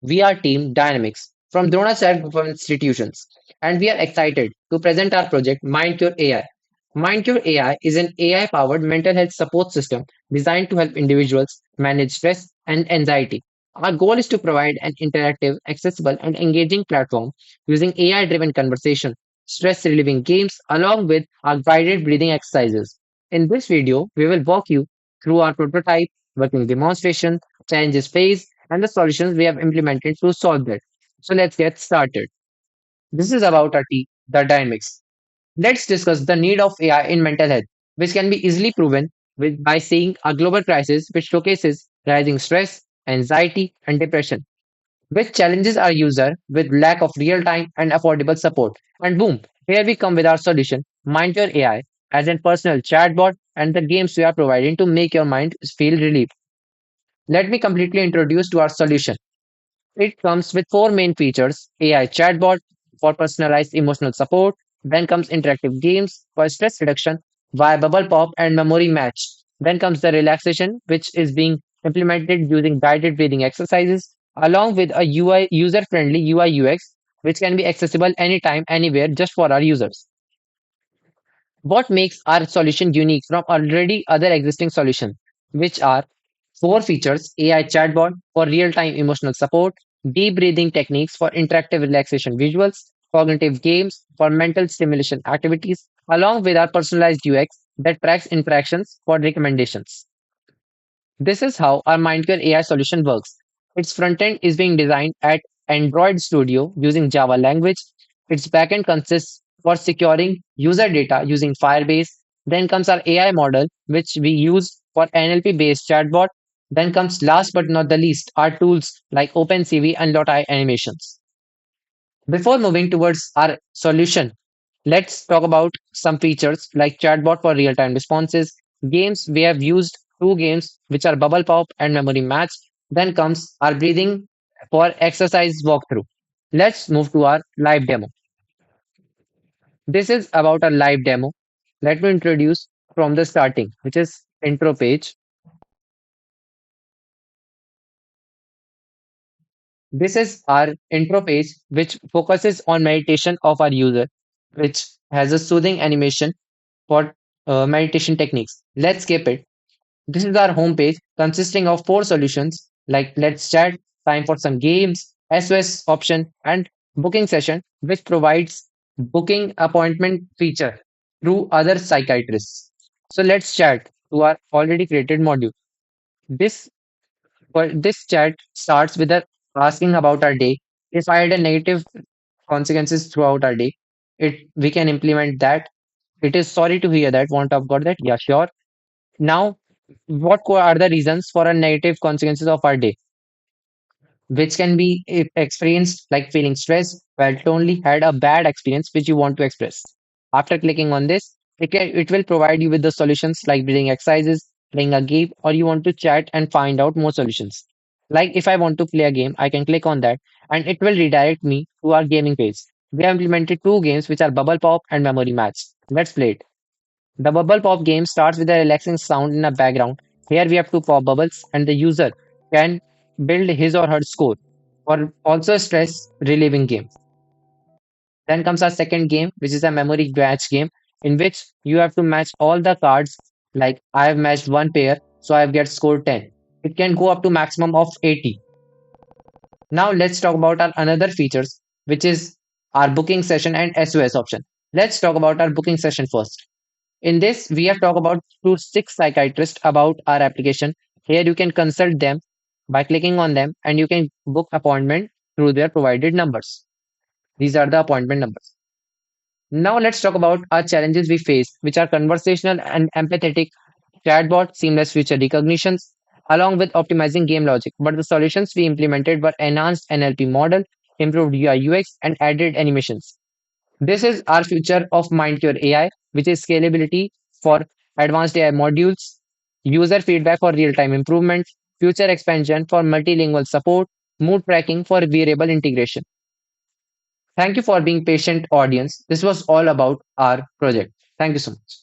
We are Team Dynamics from Dronacharya Group of Institutions, and we are excited to present our project MindCure AI. MindCure AI is an AI powered mental health support system designed to help individuals manage stress and anxiety. Our goal is to provide an interactive, accessible, and engaging platform using AI driven conversation, stress relieving games, along with our guided breathing exercises. In this video, we will walk you through our prototype, working demonstration, challenges phase, and the solutions we have implemented to solve that. So let's get started. This is about the dynamics. Let's discuss the need of AI in mental health, which can be easily proven by seeing a global crisis which showcases rising stress, anxiety, and depression, which challenges our user with lack of real-time and affordable support. And boom, here we come with our solution, Mind Your AI, as a personal chatbot and the games we are providing to make your mind feel relieved. Let me completely introduce to our solution. It comes with four main features: AI chatbot for personalized emotional support, then comes interactive games for stress reduction via Bubble Pop and Memory Match. Then comes the relaxation, which is being implemented using guided breathing exercises, along with a UI user friendly UI UX, which can be accessible anytime, anywhere, just for our users. What makes our solution unique from already other existing solutions, which are four features: AI chatbot for real time emotional support, deep breathing techniques for interactive relaxation visuals, cognitive games for mental stimulation activities, along with our personalized UX that tracks interactions for recommendations. This is how our Mindcare AI solution works. Its front end is being designed at Android Studio using Java language. Its backend consists for securing user data using Firebase. Then comes our AI model, which we use for NLP based chatbot. Then comes last but not the least, our tools like OpenCV and Lotai animations. Before moving towards our solution, let's talk about some features like chatbot for real-time responses. Games, we have used two games which are Bubble Pop and Memory Match. Then comes our breathing for exercise walkthrough. Let's move to our live demo. This is about a live demo. Let me introduce from the starting, which is intro page. This is our intro page, which focuses on meditation of our user, which has a soothing animation for meditation techniques. Let's skip it. This is our homepage consisting of four solutions like Let's Chat, Time for some games, SOS option, and booking session, which provides booking appointment feature through other psychiatrists. So let's chat to our already created module. This this chat starts with a asking about our day. If I had a negative consequences throughout our day, it we can implement that. It is sorry to hear that. Want to have got that? Yeah, sure. Now, are the reasons for a negative consequences of our day, which can be experienced like feeling stressed, felt lonely, had a bad experience which you want to express. After clicking on this, it will provide you with the solutions like breathing exercises, playing a game, or you want to chat and find out more solutions. Like if I want to play a game, I can click on that and it will redirect me to our gaming page. We have implemented two games which are Bubble Pop and Memory Match. Let's play it. The bubble pop game starts with a relaxing sound in the background. Here we have to pop bubbles, and the user can build his or her score, or also a stress relieving game. Then comes our second game, which is a memory match game, in which you have to match all the cards. Like I have matched one pair, so I have get score 10. It can go up to maximum of 80. Now let's talk about our another features, which is our booking session and SOS option. Let's talk about our booking session first. In this, we have talked about to six psychiatrists about our application. Here you can consult them by clicking on them and you can book appointment through their provided numbers. These are the appointment numbers. Now let's talk about our challenges we face, which are conversational and empathetic chatbot, seamless feature recognitions, along with optimizing game logic. But the solutions we implemented were enhanced NLP model, improved UI UX, and added animations. This is our future of MindCure AI, which is scalability for advanced AI modules, user feedback for real time improvement, future expansion for multilingual support, mood tracking for wearable integration. Thank you for being patient, audience. This was all about our project. Thank you so much.